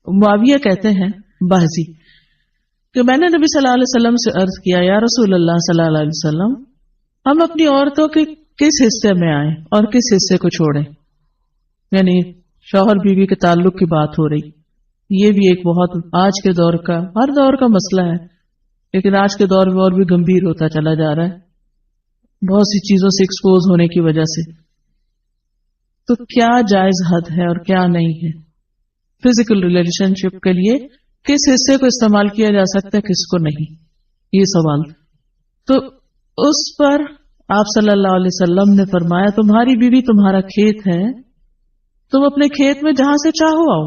معاویہ کہتے ہیں باہزی کہ میں نے نبی صلی اللہ علیہ وسلم سے عرض کیا یا رسول اللہ صلی اللہ علیہ وسلم ہم اپنی عورتوں کے کس حصے میں آئیں اور کس حصے کو چھوڑیں؟ یعنی شوہر بیوی کے تعلق کی بات ہو رہی. یہ بھی ایک بہت آج کے دور کا ہر دور کا مسئلہ ہے، لیکن آج کے دور میں اور بھی گمبھیر ہوتا چلا جا رہا ہے بہت سی چیزوں سے ایکسپوز ہونے کی وجہ سے. تو کیا جائز حد ہے اور کیا نہیں ہے؟ فزیکل ریلیشن شپ کے لیے کس حصے کو استعمال کیا جا سکتا ہے کس کو نہیں، یہ سوال. تو اس پر آپ صلی اللہ علیہ وسلم نے فرمایا تمہاری بیوی تمہارا کھیت ہے، تم اپنے کھیت میں جہاں سے چاہو آؤ.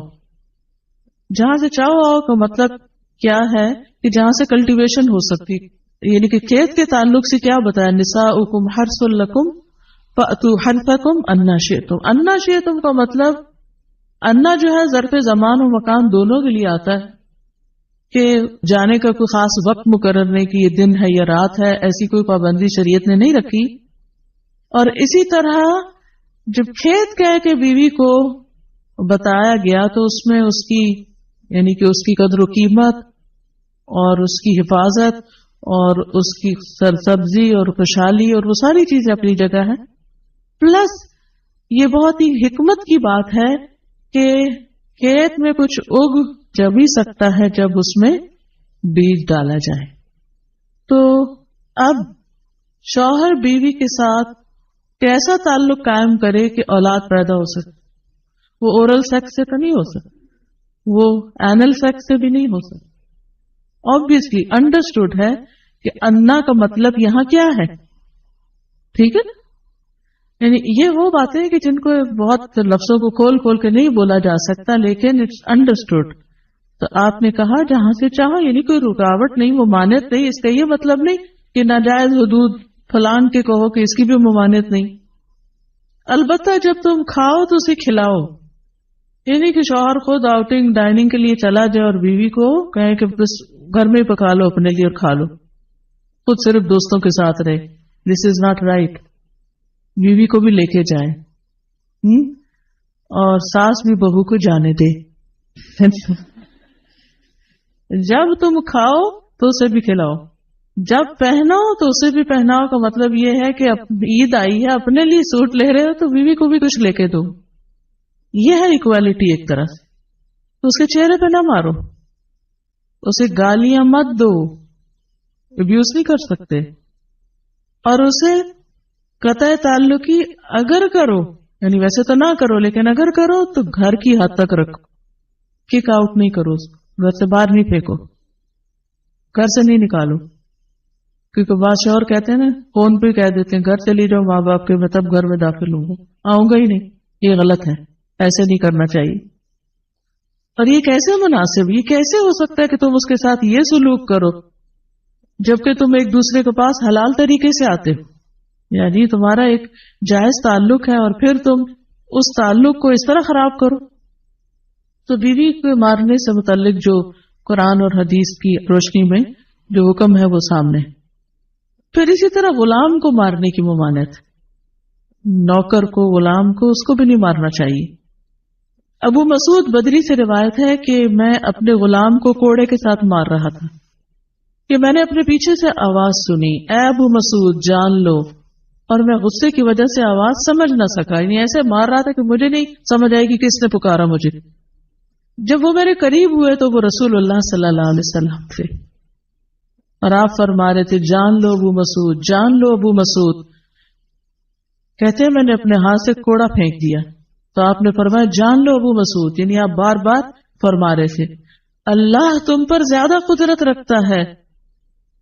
جہاں سے چاہو آؤ کا مطلب کیا ہے کہ جہاں سے کلٹیویشن ہو سکتی، یعنی کہ کھیت کے تعلق سے کیا بتایا نساؤکم حرث لکم فأتوا حرثکم انا شئتم. انا شئتم کا مطلب انا جو ہے ظرف زمان و مکان دونوں کے لیے آتا ہے کہ جانے کا کوئی خاص وقت مقرر نہیں کہ یہ دن ہے یا رات ہے، ایسی کوئی پابندی شریعت نے نہیں رکھی. اور اسی طرح جب کھیت کہہ کے بیوی کو بتایا گیا تو اس میں اس کی یعنی کہ اس کی قدر و قیمت اور اس کی حفاظت اور اس کی سرسبزی اور خوشحالی اور وہ ساری چیزیں اپنی جگہ ہیں. پلس یہ بہت ہی حکمت کی بات ہے کہ کھیت میں کچھ اگ جب ہی سکتا ہے جب اس میں بیج ڈالا جائے. تو اب شوہر بیوی کے ساتھ کیسا تعلق قائم کرے کہ اولاد پیدا ہو سکے؟ وہ اورل سیکس سے تو نہیں ہو سکتا، وہ اینل سیکس سے بھی نہیں ہو سکتا. obviously انڈرسٹوڈ ہے کہ انا کا مطلب یہاں کیا ہے، ٹھیک ہے نا؟ یعنی یہ وہ باتیں کہ جن کو بہت لفظوں کو کھول کھول کے نہیں بولا جا سکتا، لیکن اٹس انڈرسٹوڈ. تو آپ نے کہا جہاں سے چاہو، یعنی کوئی رکاوٹ نہیں، ممانعت نہیں. اس کا یہ مطلب نہیں کہ ناجائز حدود فلان کے کہو کہ اس کی بھی ممانعت نہیں. البتہ جب تم کھاؤ تو اسے کھلاؤ، یعنی کہ شوہر خود آؤٹنگ ڈائننگ کے لیے چلا جائے اور بیوی کو کہے کہ بس گھر میں ہی پکا لو اپنے لیے اور کھا لو، خود صرف دوستوں کے ساتھ رہے. دس از ناٹ رائٹ. بیوی کو بھی لے کے جائیں اور ساس بھی بہو کو جانے دے. جب تم کھاؤ تو اسے بھی کھلاؤ، جب پہناؤ تو اسے بھی پہناؤ. کا مطلب یہ ہے کہ عید آئی ہے اپنے لیے سوٹ لے رہے ہو تو بیوی کو بھی کچھ لے کے دو. یہ ہے ایکوالٹی ایک طرح سے. تو اس کے چہرے پہ نہ مارو، اسے گالیاں مت دو، ابیوز نہیں کر سکتے. اور اسے قطع تعلقی اگر کرو، یعنی ویسے تو نہ کرو لیکن اگر کرو تو گھر کی حد تک رکھو، کک آؤٹ نہیں کرو، گھر سے باہر نہیں پھینکو، گھر سے نہیں نکالو. کیونکہ بادشاہ کہتے ہیں نا، فون پہ کہہ دیتے ہیں گھر چلی جاؤ ماں باپ کے، میں تب گھر میں داخل ہوں گا، آؤں گا ہی نہیں. یہ غلط ہے، ایسے نہیں کرنا چاہیے. اور یہ کیسے مناسب، یہ کیسے ہو سکتا ہے کہ تم اس کے ساتھ یہ سلوک کرو جبکہ تم ایک دوسرے کے پاس حلال طریقے سے آتے ہو؟ یعنی تمہارا ایک جائز تعلق ہے اور پھر تم اس تعلق کو اس طرح خراب کرو. تو بیوی کو مارنے سے متعلق جو قرآن اور حدیث کی روشنی میں جو حکم ہے وہ سامنے. پھر اسی طرح غلام کو مارنے کی ممانعت، نوکر کو، غلام کو، اس کو بھی نہیں مارنا چاہیے. ابو مسعود بدری سے روایت ہے کہ میں اپنے غلام کو کوڑے کے ساتھ مار رہا تھا کہ میں نے اپنے پیچھے سے آواز سنی، اے ابو مسعود جان لو. اور میں غصے کی وجہ سے آواز سمجھ نہ سکا، یعنی ایسے مار رہا تھا کہ مجھے نہیں سمجھ آئے کہ کس نے پکارا مجھے. جب وہ میرے قریب ہوئے تو وہ رسول اللہ صلی اللہ علیہ وسلم تھے اور آپ فرما رہے تھے جان لو ابو مسعود، جان لو ابو مسعود. کہتے ہیں میں نے اپنے ہاتھ سے کوڑا پھینک دیا تو آپ نے فرمایا جان لو ابو مسعود، یعنی آپ بار بار فرما رہے تھے اللہ تم پر زیادہ قدرت رکھتا ہے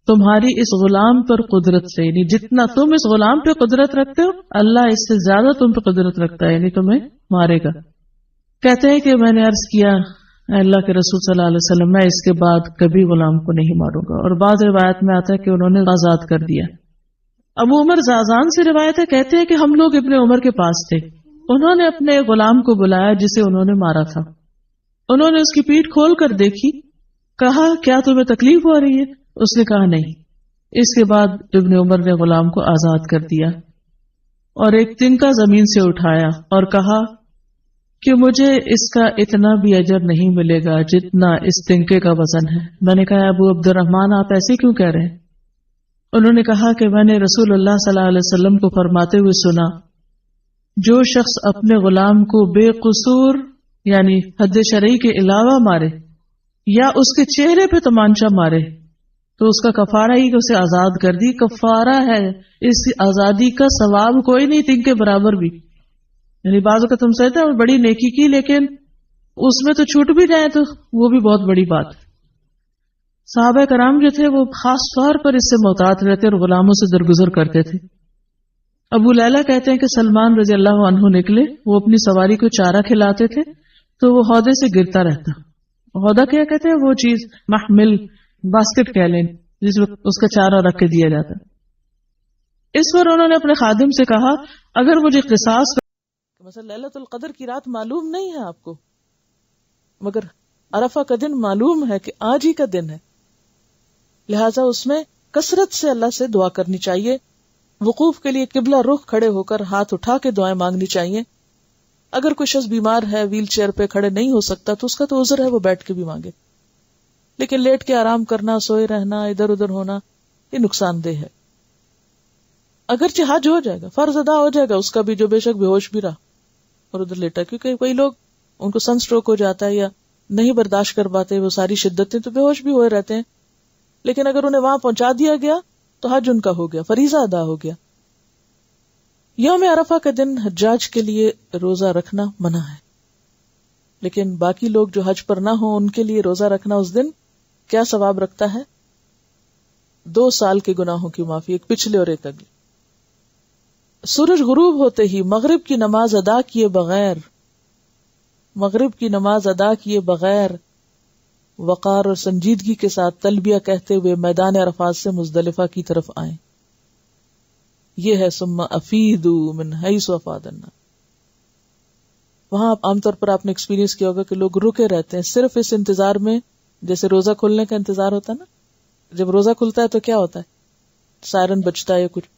تمہاری اس غلام پر قدرت سے، یعنی جتنا تم اس غلام پہ قدرت رکھتے ہو اللہ اس سے زیادہ تم پہ قدرت رکھتا ہے، یعنی تمہیں مارے گا. کہتے ہیں کہ میں نے عرض کیا اے اللہ کے رسول صلی اللہ علیہ وسلم میں اس کے بعد کبھی غلام کو نہیں ماروں گا. اور بعض روایت میں آتا ہے کہ انہوں نے آزاد کر دیا. ابو عمر زازان سے روایت ہے، کہتے ہیں کہ ہم لوگ ابن عمر کے پاس تھے، انہوں نے اپنے غلام کو بلایا جسے انہوں نے مارا تھا. انہوں نے اس کی پیٹھ کھول کر دیکھی، کہا کیا تمہیں تکلیف ہو رہی ہے؟ اس نے کہا نہیں. اس کے بعد ابن عمر نے غلام کو آزاد کر دیا اور ایک تنکا زمین سے اٹھایا اور کہا کہ مجھے اس کا اتنا بھی اجر نہیں ملے گا جتنا اس تنکے کا وزن ہے. میں نے کہا ابو عبد الرحمن آپ ایسے کیوں کہہ رہے ہیں؟ انہوں نے کہا کہ میں نے رسول اللہ صلی اللہ علیہ وسلم کو فرماتے ہوئے سنا جو شخص اپنے غلام کو بے قصور یعنی حد شرعی کے علاوہ مارے یا اس کے چہرے پہ تمانچہ مارے تو اس کا کفارہ ہی کہ اسے آزاد کر دی. کفارہ ہے، اس آزادی کا ثواب کوئی نہیں تنکے برابر بھی. یعنی بعض کا تم سمجھتے ہیں بڑی نیکی کی لیکن اس میں تو چھوٹ بھی جائے تو وہ بھی بہت بڑی بات. صحابہ کرام جو تھے وہ خاص طور پر اس سے محتاط رہتے اور غلاموں سے درگزر کرتے تھے. ابو لیلہ کہتے ہیں کہ سلمان رضی اللہ عنہ نکلے، وہ اپنی سواری کو چارہ کھلاتے تھے تو وہ ہودے سے گرتا رہتا. ہودہ کیا کہتے ہیں؟ وہ چیز محمل باسکٹ کہہ لیں جس میں اس کا چارہ رکھ کے دیا جاتا. اس پر انہوں نے اپنے خادم سے کہا اگر مجھے قصاص مثلا لیلۃ القدر کی رات معلوم نہیں ہے آپ کو مگر عرفہ کا دن معلوم ہے کہ آج ہی کا دن ہے، لہٰذا اس میں کثرت سے اللہ سے دعا کرنی چاہیے. وقوف کے لیے قبلہ رخ کھڑے ہو کر ہاتھ اٹھا کے دعائیں مانگنی چاہیے. اگر کوئی شخص بیمار ہے، ویل چیئر پہ کھڑے نہیں ہو سکتا تو اس کا تو عذر ہے، وہ بیٹھ کے بھی مانگے. لیکن لیٹ کے آرام کرنا، سوئے رہنا، ادھر ادھر ہونا یہ نقصان دہ ہے. اگرچہ حج ہو جائے گا، فرض ادا ہو جائے گا اس کا بھی جو بے شک بے ہوش بھی رہا اور ادھر لیٹا، کیونکہ کوئی لوگ ان کو سن اسٹروک ہو جاتا ہے یا نہیں برداشت کر پاتے وہ ساری شدتیں تو بے ہوش بھی ہوئے رہتے ہیں. لیکن اگر انہیں وہاں پہنچا دیا گیا تو حج ان کا ہو گیا، فریضہ ادا ہو گیا. یوم عرفہ کا دن حجاج کے لیے روزہ رکھنا منع ہے، لیکن باقی لوگ جو حج پر نہ ہوں ان کے لیے روزہ رکھنا اس دن کیا ثواب رکھتا ہے؟ 2 سال کے گناہوں کی معافی، ایک پچھلے اور ایک اگلے. سورج غروب ہوتے ہی مغرب کی نماز ادا کیے بغیر وقار اور سنجیدگی کے ساتھ تلبیہ کہتے ہوئے میدان عرفات سے مزدلفہ کی طرف آئیں. یہ ہے ثم افیدوا من حیث افاض الناس. وہاں عام طور پر آپ نے ایکسپیرینس کیا ہوگا کہ لوگ رکے رہتے ہیں صرف اس انتظار میں، جیسے روزہ کھلنے کا انتظار ہوتا ہے نا، جب روزہ کھلتا ہے تو کیا ہوتا ہے؟ سائرن بجتا ہے یا کچھ.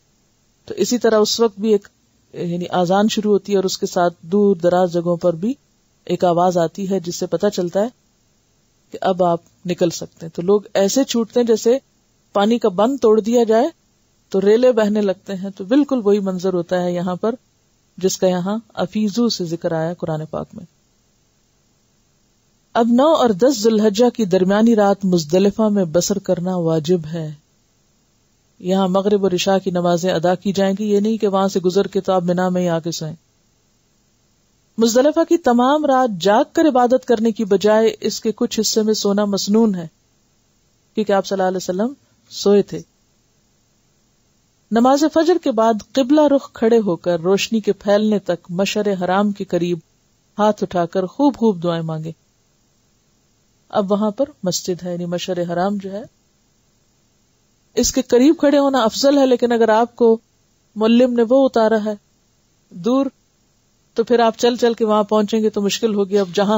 تو اسی طرح اس وقت بھی ایک یعنی آذان شروع ہوتی ہے اور اس کے ساتھ دور دراز جگہوں پر بھی ایک آواز آتی ہے جس سے پتہ چلتا ہے کہ اب آپ نکل سکتے ہیں. تو لوگ ایسے چھوٹتے ہیں جیسے پانی کا بند توڑ دیا جائے تو ریلے بہنے لگتے ہیں. تو بالکل وہی منظر ہوتا ہے یہاں پر جس کا یہاں افیزو سے ذکر آیا قرآن پاک میں. اب 9 اور 10 ذی الحجہ کی درمیانی رات مزدلفہ میں بسر کرنا واجب ہے. یہاں مغرب اور عشاء کی نمازیں ادا کی جائیں گی، یہ نہیں کہ وہاں سے گزر کے تو آپ مینا میں ہی آ کے سوئیں. مزدلفہ کی تمام رات جاگ کر عبادت کرنے کی بجائے اس کے کچھ حصے میں سونا مسنون ہے، کیونکہ آپ صلی اللہ علیہ وسلم سوئے تھے. نماز فجر کے بعد قبلہ رخ کھڑے ہو کر روشنی کے پھیلنے تک مشعر حرام کے قریب ہاتھ اٹھا کر خوب خوب دعائیں مانگے. اب وہاں پر مسجد ہے، یعنی مشعر حرام جو ہے اس کے قریب کھڑے ہونا افضل ہے. لیکن اگر آپ کو معلم نے وہ اتارا ہے دور تو پھر آپ چل چل کے وہاں پہنچیں گے تو مشکل ہوگی. اب جہاں